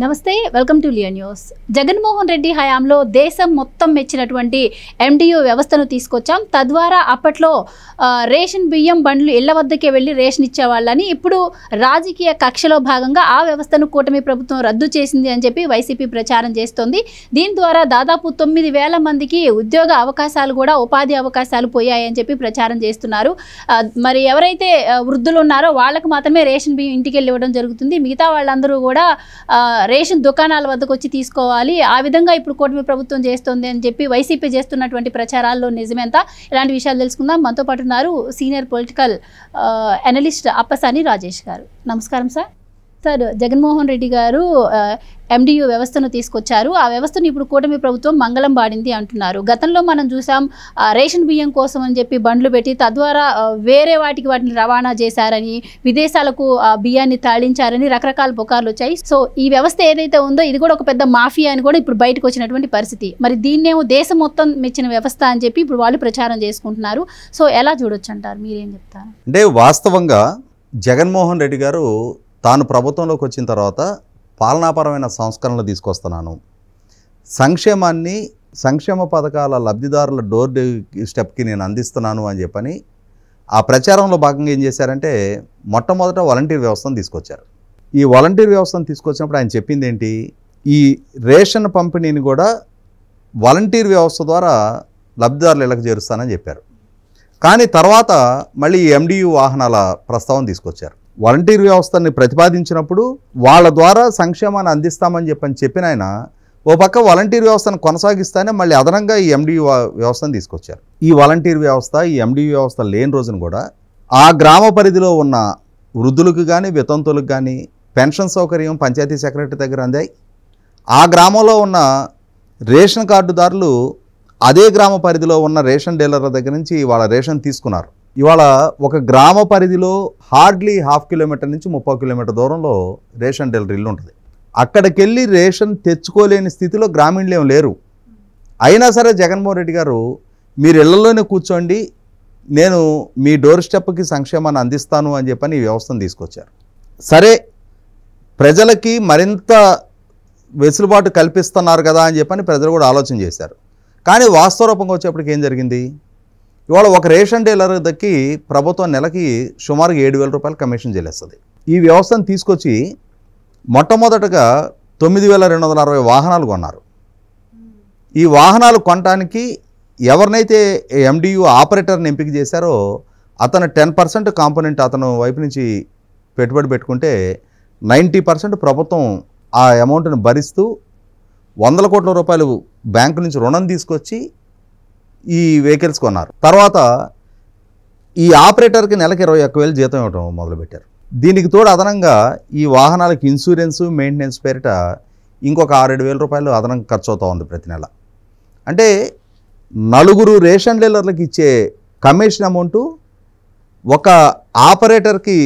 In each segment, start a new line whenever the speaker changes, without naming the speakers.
నమస్తే welcome to Leo news. Jaganmohan Reddy హయాంలో దేశం మొత్తం మెచ్చినటువంటి MDU వ్యవస్థను తీసుకొచ్చాం. తద్వారా అప్పట్లో రేషన్ బియ్యం బండ్లు ఇళ్ల వద్దకే వెళ్ళి రేషన్ ఇచ్చేవాళ్ళని, ఇప్పుడు రాజకీయ కక్షలో భాగంగా ఆ వ్యవస్థను కూటమి ప్రభుత్వం రద్దు చేసింది అని చెప్పి వైసీపీ ప్రచారం చేస్తోంది. దీని ద్వారా దాదాపు 9,000 మందికి ఉద్యోగ అవకాశాలు కూడా ఉపాధి అవకాశాలు పోయాయని చెప్పి ప్రచారం చేస్తున్నారు. మరి ఎవరైతే వృద్ధులు ఉన్నారో వాళ్ళకు మాత్రమే రేషన్ బియ్యం ఇంటికి వెళ్ళి ఇవ్వడం జరుగుతుంది. మిగతా వాళ్ళందరూ కూడా రేషన్ దుకాణాల వద్దకు వచ్చి తీసుకోవాలి. ఆ విధంగా ఇప్పుడు కూటమి ప్రభుత్వం చేస్తుంది అని చెప్పి వైసీపీ చేస్తున్నటువంటి ప్రచారాల్లో నిజమేంత? ఇలాంటి విషయాలు తెలుసుకుందాం. మనతో పాటు ఉన్నారు senior political analyst Appasani Rajesh గారు. నమస్కారం సార్. సార్, జగన్మోహన్ రెడ్డి గారు MDU వ్యవస్థను తీసుకొచ్చారు. ఆ వ్యవస్థను ఇప్పుడు కూటమి ప్రభుత్వం మంగళం పాడింది అంటున్నారు. గతంలో మనం చూసాం రేషన్ బియ్యం కోసం అని చెప్పి బండ్లు పెట్టి తద్వారా వేరే వాటిని రవాణా చేశారని, విదేశాలకు బియ్యాన్ని తాళించారని రకరకాల పుకార్లు వచ్చాయి. సో ఈ వ్యవస్థ ఏదైతే ఉందో ఇది కూడా ఒక పెద్ద మాఫియా అని కూడా ఇప్పుడు బయటకు వచ్చినటువంటి పరిస్థితి. మరి దీన్నేమో దేశం మొత్తం మెచ్చిన వ్యవస్థ అని చెప్పి ఇప్పుడు వాళ్ళు ప్రచారం చేసుకుంటున్నారు. సో ఎలా చూడొచ్చు అంటారు? మీరేం చెప్తారు?
అంటే వాస్తవంగా జగన్మోహన్ రెడ్డి గారు తాను ప్రభుత్వంలోకి వచ్చిన తర్వాత పాలనాపరమైన సంస్కరణలు తీసుకొస్తున్నాను, సంక్షేమ పథకాల లబ్ధిదారుల డోర్ స్టెప్కి నేను అందిస్తున్నాను అని చెప్పని ఆ ప్రచారంలో భాగంగా ఏం చేశారంటే మొట్టమొదట వాలంటీర్ వ్యవస్థను తీసుకొచ్చారు. ఈ వాలంటీర్ వ్యవస్థను తీసుకొచ్చినప్పుడు ఆయన చెప్పింది ఏంటి, ఈ రేషన్ పంపిణీని కూడా వాలంటీర్ వ్యవస్థ ద్వారా లబ్ధిదారులు ఇళ్ళకి చేరుస్తానని చెప్పారు. కానీ తర్వాత మళ్ళీ MDU వాహనాల ప్రస్తావన తీసుకొచ్చారు. వాలంటీర్ వ్యవస్థని ప్రతిపాదించినప్పుడు వాళ్ళ ద్వారా సంక్షేమాన్ని అందిస్తామని చెప్పిన ఆయన ఓ పక్క వాలంటీర్ వ్యవస్థను కొనసాగిస్తానే మళ్ళీ అదనంగా ఈ MDU వ్యవస్థను తీసుకొచ్చారు. ఈ వాలంటీర్ వ్యవస్థ, ఈ MDU వ్యవస్థ లేని రోజున కూడా ఆ గ్రామ పరిధిలో ఉన్న వృద్ధులకు కానీ వితంతులకు కానీ పెన్షన్ సౌకర్యం పంచాయతీ సెక్రటరీ దగ్గర అందాయి. ఆ గ్రామంలో ఉన్న రేషన్ కార్డుదారులు అదే గ్రామ పరిధిలో ఉన్న రేషన్ డీలర్ల దగ్గర నుంచి వాళ్ళ రేషన్ తీసుకున్నారు. ఇవాళ ఒక గ్రామ పరిధిలో హార్డ్లీ 1/2 కిలోమీటర్ నుంచి 30 కిలోమీటర్ దూరంలో రేషన్ డీలర్ ఇల్లు ఉంటుంది. అక్కడికి వెళ్ళి రేషన్ తెచ్చుకోలేని స్థితిలో గ్రామీణులు ఏం లేరు. అయినా సరే జగన్మోహన్ రెడ్డి గారు మీరు ఇళ్లలోనే కూర్చోండి, నేను మీ డోర్ స్టెప్కి సంక్షేమాన్ని అందిస్తాను అని చెప్పని ఈ వ్యవస్థను తీసుకొచ్చారు. సరే, ప్రజలకి మరింత వెసులుబాటు కల్పిస్తున్నారు కదా అని చెప్పని ప్రజలు కూడా ఆలోచన చేశారు. కానీ వాస్తవ రూపంగా వచ్చేప్పటికి ఏం జరిగింది, ఇవాళ ఒక రేషన్ డీలర్ దగ్గరికి ప్రభుత్వం నెలకి సుమారుగా 7,000 రూపాయలు కమిషన్ చెల్లిస్తుంది. ఈ వ్యవస్థను తీసుకొచ్చి మొట్టమొదటగా 9,260 వాహనాలు కొన్నారు. ఈ వాహనాలు కొనడానికి ఎవరినైతే MDU ఆపరేటర్ని ఎంపిక చేశారో అతను 10% కాంపోనెంట్ అతను వైపు నుంచి పెట్టుబడి పెట్టుకుంటే 90% ప్రభుత్వం ఆ అమౌంట్ని భరిస్తూ 100 కోట్ల రూపాయలు బ్యాంకు నుంచి రుణం తీసుకొచ్చి ఈ వెహికల్స్ కొన్నారు. తర్వాత ఈ ఆపరేటర్కి నెలకి 21,000 జీతం ఇవ్వడం మొదలుపెట్టారు. దీనికి తోడు అదనంగా ఈ వాహనాలకు ఇన్సూరెన్సు, మెయింటెనెన్స్ పేరిట ఇంకొక 6,000-7,000 రూపాయలు అదనంగా ఖర్చు అవుతూ ఉంది ప్రతి నెల. అంటే 4 రేషన్ డీలర్లకు ఇచ్చే కమిషన్ అమౌంటు ఒక ఆపరేటర్కి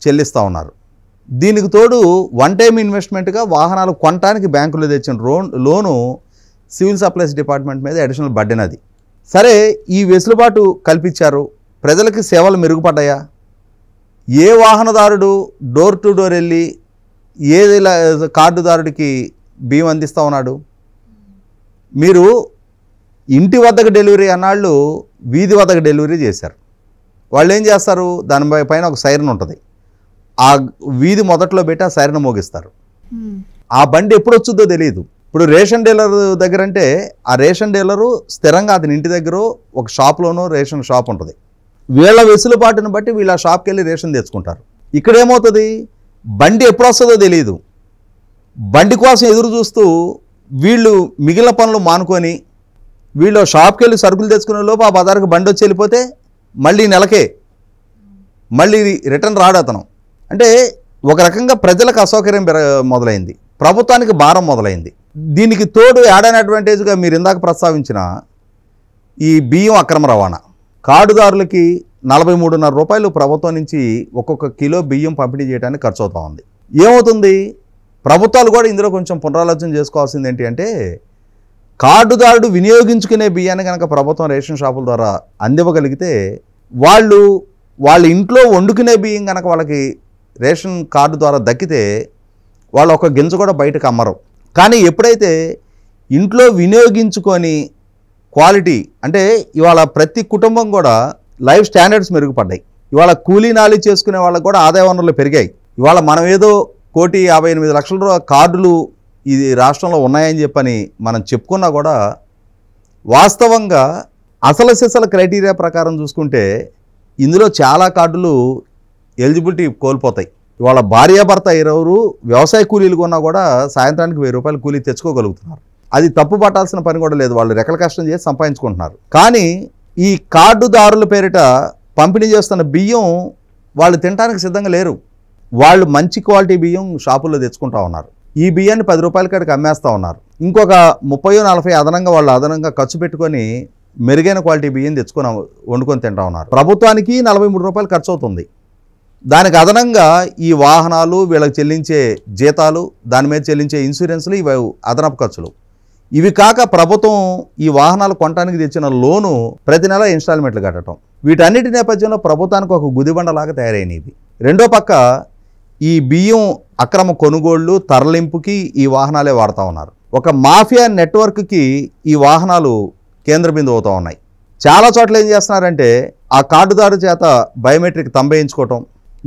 చెల్లిస్తూ ఉన్నారు. దీనికి తోడు వన్ టైం ఇన్వెస్ట్మెంట్గా వాహనాలు కొనడానికి బ్యాంకులో తెచ్చిన లోను సివిల్ సప్లైస్ డిపార్ట్మెంట్ మీద అడిషనల్ బర్డెన్ అది. సరే, ఈ వెసులుబాటు కల్పించారు, ప్రజలకి సేవలు మెరుగుపడ్డాయా? ఏ వాహనదారుడు డోర్ టు డోర్ వెళ్ళి ఏది కార్డుదారుడికి బియ్యం అందిస్తూ ఉన్నాడు? మీరు ఇంటి వద్దకు డెలివరీ అన్నాళ్ళు వీధి వద్దకు డెలివరీ చేశారు. వాళ్ళు ఏం చేస్తారు, దాని పైన ఒక సైరన్ ఉంటుంది, ఆ వీధి మొదట్లో పెట్టి ఆ సైరన్ మోగిస్తారు. ఆ బండి ఎప్పుడు వచ్చుద్దో తెలియదు. ఇప్పుడు రేషన్ డీలర్ దగ్గర అంటే ఆ రేషన్ డీలరు స్థిరంగా అతని ఇంటి దగ్గర ఒక షాప్లోనో రేషన్ షాప్ ఉంటుంది. వీళ్ళ వెసులుబాటును బట్టి వీళ్ళ ఆ షాప్కి వెళ్ళి రేషన్ తెచ్చుకుంటారు. ఇక్కడ ఏమవుతుంది, బండి ఎప్పుడు వస్తుందో తెలియదు. బండి కోసం ఎదురు చూస్తూ వీళ్ళు మిగిలిన పనులు మానుకొని వీళ్ళు షాప్కి వెళ్ళి సరుకులు తెచ్చుకునే లోపు ఆ బజార్కి బండి వచ్చి వెళ్ళిపోతే మళ్ళీ నెలకే మళ్ళీ రిటర్న్ రాడు అతను. అంటే ఒక రకంగా ప్రజలకు అసౌకర్యం మొదలైంది, ప్రభుత్వానికి భారం మొదలైంది. దీనికి తోడు యాడ్ అడ్వాంటేజ్గా మీరు ఇందాక ప్రస్తావించిన ఈ బియ్యం అక్రమ రవాణా, కార్డుదారులకి 43.5 రూపాయలు ప్రభుత్వం నుంచి ఒక్కొక్క కిలో బియ్యం పంపిణీ చేయడానికి ఖర్చు అవుతూ ఉంది. ఏమవుతుంది, ప్రభుత్వాలు కూడా ఇందులో కొంచెం పునరాలోచన చేసుకోవాల్సింది ఏంటి అంటే, కార్డుదారుడు వినియోగించుకునే బియ్యాన్ని కనుక ప్రభుత్వం రేషన్ షాపుల ద్వారా అందివ్వగలిగితే వాళ్ళ ఇంట్లో వండుకునే బియ్యం కనుక వాళ్ళకి రేషన్ కార్డు ద్వారా దక్కితే వాళ్ళు ఒక గింజ కూడా బయటకు అమ్మరు. కానీ ఎప్పుడైతే ఇంట్లో వినియోగించుకొని క్వాలిటీ అంటే ఇవాళ ప్రతి కుటుంబం కూడా లైఫ్ స్టాండర్డ్స్ మెరుగుపడ్డాయి. ఇవాళ కూలీ నాలి చేసుకునే వాళ్ళకు కూడా ఆదాయ వనరులు పెరిగాయి. ఇవాళ మనం ఏదో 1,58,00,000 కార్డులు ఇది రాష్ట్రంలో ఉన్నాయని చెప్పని మనం చెప్పుకున్నా కూడా వాస్తవంగా అసలు సిసల క్రైటీరియా ప్రకారం చూసుకుంటే ఇందులో చాలా కార్డులు ఎలిజిబిలిటీ కోల్పోతాయి. ఇవాళ భార్యాభర్త ఇరువురు వ్యవసాయ కూలీలు కొన్నా కూడా సాయంత్రానికి 1000 రూపాయలు కూలీ తెచ్చుకోగలుగుతున్నారు. అది తప్పు పట్టాల్సిన పని కూడా లేదు. వాళ్ళు రెక్కల కష్టం చేసి సంపాదించుకుంటున్నారు. కానీ ఈ కార్డుదారుల పేరిట పంపిణీ చేస్తున్న బియ్యం వాళ్ళు తినడానికి సిద్ధంగా లేరు. వాళ్ళు మంచి క్వాలిటీ బియ్యం షాపుల్లో తెచ్చుకుంటా ఉన్నారు. ఈ బియ్యాన్ని 10 రూపాయల కాడికి అమ్మేస్తూ ఉన్నారు. ఇంకొక 30-40 అదనంగా వాళ్ళు అదనంగా ఖర్చు పెట్టుకొని మెరుగైన క్వాలిటీ బియ్యం తెచ్చుకొని వండుకొని తింటా ఉన్నారు. ప్రభుత్వానికి 43 రూపాయలు ఖర్చు అవుతుంది. దానికి అదనంగా ఈ వాహనాలు, వీళ్ళకి చెల్లించే జీతాలు, దాని మీద చెల్లించే ఇన్సూరెన్స్లు, ఇవి అదనపు ఖర్చులు. ఇవి కాక ప్రభుత్వం ఈ వాహనాలు కొనడానికి తెచ్చిన లోను ప్రతి నెల ఇన్స్టాల్మెంట్లు కట్టడం, వీటన్నిటి నేపథ్యంలో ప్రభుత్వానికి ఒక గుదిబండలాగా తయారైనవి. రెండో పక్క ఈ బియ్యం అక్రమ కొనుగోళ్లు, తరలింపుకి ఈ వాహనాలే వాడుతూ ఉన్నారు. ఒక మాఫియా నెట్వర్క్కి ఈ వాహనాలు కేంద్ర బిందువు అవుతూ ఉన్నాయి. చాలా చోట్ల ఏం చేస్తున్నారంటే ఆ కార్డుదారు చేత బయోమెట్రిక్ తంబేయించుకోవటం,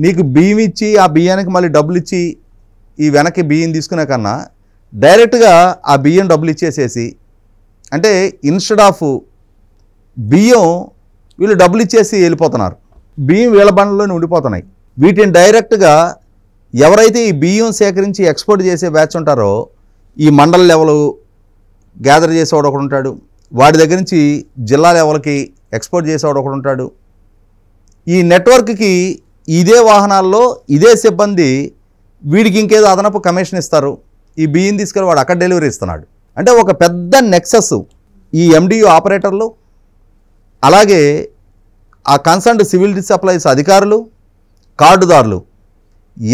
నీకు బియ్యం ఇచ్చి ఆ బియ్యానికి మళ్ళీ డబ్బులు ఇచ్చి ఈ వెనక్కి బియ్యం తీసుకునే కన్నా డైరెక్ట్గా ఆ బియ్యం డబ్బులు ఇచ్చేసేసి, అంటే ఇన్స్టెడ్ ఆఫ్ బియ్యం వీళ్ళు డబ్బులు ఇచ్చేసి వెళ్ళిపోతున్నారు. బియ్యం వీళ్ళ బండ్లలోనే ఉండిపోతున్నాయి. వీటిని డైరెక్ట్గా ఎవరైతే ఈ బియ్యం సేకరించి ఎక్స్పోర్ట్ చేసే బ్యాచ్ ఉంటారో ఈ మండల లెవెల్ గ్యాదర్ చేసేవాడు ఒకడు ఉంటాడు, వాడి దగ్గర నుంచి జిల్లా లెవెల్కి ఎక్స్పోర్ట్ చేసేవాడు ఒకడు ఉంటాడు. ఈ నెట్వర్క్కి ఇదే వాహనాల్లో ఇదే సిబ్బంది వీడికి ఇంకేదో అదనపు కమిషన్ ఇస్తారు. ఈ బియ్యం తీసుకెళ్ళి వాడు అక్కడ డెలివరీ ఇస్తున్నాడు. అంటే ఒక పెద్ద నెక్సస్ ఈ ఎండియు ఆపరేటర్లు, అలాగే ఆ కన్సర్న్డ్ సివిల్ సప్లైస్ అధికారులు, కార్డుదారులు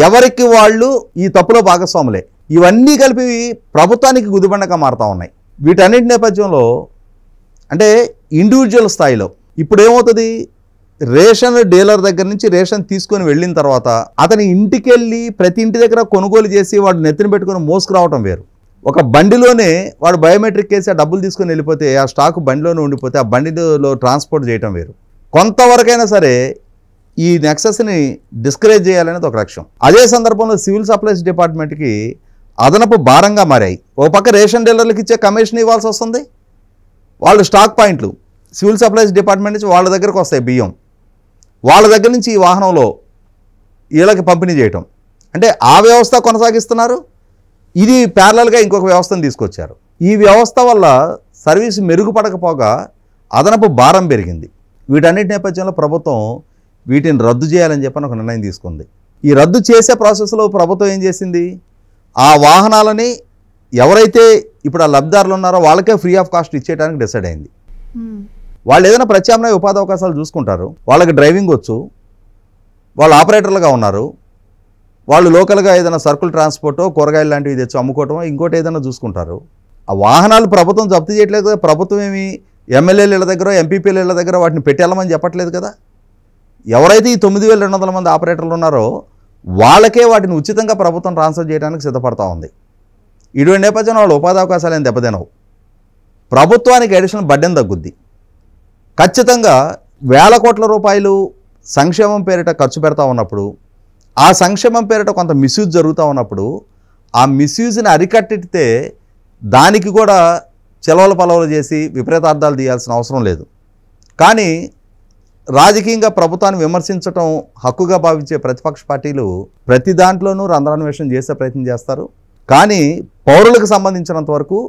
ఎవరికి వాళ్ళు ఈ తప్పులో భాగస్వాములే. ఇవన్నీ కలిపి ప్రభుత్వానికి గుదిబండగా మారుతూ ఉన్నాయి. వీటన్నిటి నేపథ్యంలో అంటే ఇండివిజువల్ స్థాయిలో ఇప్పుడు ఏమవుతుంది, రేషన్ డీలర్ దగ్గర నుంచి రేషన్ తీసుకొని వెళ్ళిన తర్వాత అతని ఇంటికి వెళ్ళి ప్రతి ఇంటి దగ్గర కొనుగోలు చేసి వాడు నెత్తిన పెట్టుకొని మోసుకురావటం వేరు. ఒక బండిలోనే వాడు బయోమెట్రిక్ వేసి ఆ డబ్బులు తీసుకొని వెళ్ళిపోతే ఆ స్టాక్ బండిలోనే ఉండిపోతే ఆ బండిలో ట్రాన్స్పోర్ట్ చేయటం వేరు. కొంతవరకైనా సరే ఈ నెక్సస్ని డిస్కరేజ్ చేయాలనేది ఒక లక్ష్యం. అదే సందర్భంలో సివిల్ సప్లైస్ డిపార్ట్మెంట్కి అదనపు భారంగా మారాయి. ఒక పక్క రేషన్ డీలర్లకు ఇచ్చే కమిషన్ ఇవ్వాల్సి వస్తుంది. వాళ్ళు స్టాక్ పాయింట్లు సివిల్ సప్లైస్ డిపార్ట్మెంట్ నుంచి వాళ్ళ దగ్గరకు వస్తాయి బియ్యం, వాళ్ళ దగ్గర నుంచి ఈ వాహనంలో వీళ్ళకి పంపిణీ చేయటం. అంటే ఆ వ్యవస్థ కొనసాగిస్తున్నారు. ఇది ప్యారలల్గా ఇంకొక వ్యవస్థను తీసుకొచ్చారు. ఈ వ్యవస్థ వల్ల సర్వీస్ మెరుగుపడకపోగా అదనపు భారం పెరిగింది. వీటన్నిటి నేపథ్యంలో ప్రభుత్వం వీటిని రద్దు చేయాలని చెప్పని ఒక నిర్ణయం తీసుకుంది. ఈ రద్దు చేసే ప్రాసెస్లో ప్రభుత్వం ఏం చేసింది, ఆ వాహనాలని ఎవరైతే ఇప్పుడు ఆ లబ్ధిదారులు ఉన్నారో వాళ్ళకే ఫ్రీ ఆఫ్ కాస్ట్ ఇచ్చేయడానికి డిసైడ్ అయింది. వాళ్ళు ఏదైనా ప్రత్యామ్నాయ ఉపాధి అవకాశాలు చూసుకుంటారు. వాళ్ళకి డ్రైవింగ్ వచ్చు, వాళ్ళు ఆపరేటర్లుగా ఉన్నారు, వాళ్ళు లోకల్గా ఏదైనా సర్కుల్ ట్రాన్స్పోర్టో కూరగాయలు లాంటివి తెచ్చి అమ్ముకోవటమో ఇంకోటి ఏదైనా చూసుకుంటారు. ఆ వాహనాలు ప్రభుత్వం జప్తు చేయట్లేదు కదా. ప్రభుత్వం ఏమి ఎమ్మెల్యేల ఇళ్ళ దగ్గర, ఎంపీపీల ఇళ్ళ దగ్గర వాటిని పెట్టేళ్ళమని చెప్పట్లేదు కదా. ఎవరైతే ఈ 9,200 మంది ఆపరేటర్లు ఉన్నారో వాళ్ళకే వాటిని ఉచితంగా ప్రభుత్వం ట్రాన్స్ఫర్ చేయడానికి సిద్ధపడతా ఉంది. ఇటువంటి నేపథ్యంలో వాళ్ళ ఉపాధి అవకాశాలు ఏం దెబ్బతినవు. ప్రభుత్వానికి అడిషనల్ బడ్డెన్ తగ్గుద్ది. ఖచ్చితంగా వేల కోట్ల రూపాయలు సంక్షేమం పేరిట ఖర్చు పెడతా ఉన్నప్పుడు, ఆ సంక్షేమం పేరిట కొంత మిస్యూజ్ జరుగుతూ ఉన్నప్పుడు ఆ మిస్యూజ్ని అరికట్టితే దానికి కూడా చెలవలు పలవలు చేసి విపరీతార్థాలు తీయాల్సిన అవసరం లేదు. కానీ రాజకీయంగా ప్రభుత్వాన్ని విమర్శించడం హక్కుగా భావించే ప్రతిపక్ష పార్టీలు ప్రతి దాంట్లోనూ రంధ్రాన్వేషణ చేసే ప్రయత్నం చేస్తారు. కానీ పౌరులకు సంబంధించినంత వరకు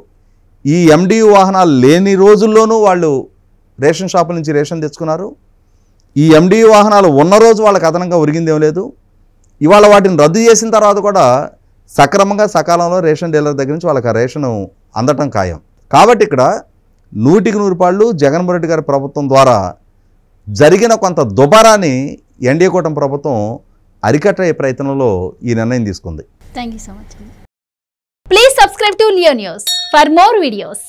ఈ ఎండియు వాహనాలు లేని రోజుల్లోనూ వాళ్ళు రేషన్ షాపుల నుంచి రేషన్ తెచ్చుకున్నారు. ఈ ఎండియు వాహనాలు ఉన్న రోజు వాళ్ళకి అదనంగా ఒరిగిందేం లేదు. ఇవాళ వాటిని రద్దు చేసిన తర్వాత కూడా సక్రమంగా సకాలంలో రేషన్ డీలర్ దగ్గర నుంచి వాళ్ళకి ఆ రేషను అందటం ఖాయం. కాబట్టి ఇక్కడ 100% జగన్మోహన్ రెడ్డి గారి ప్రభుత్వం ద్వారా జరిగిన కొంత దుబారాన్ని ఎన్డీఏ కూటమి ప్రభుత్వం అరికట్టే ప్రయత్నంలో ఈ నిర్ణయం తీసుకుంది.
Thank you so much. Please subscribe to Leo news for more videos.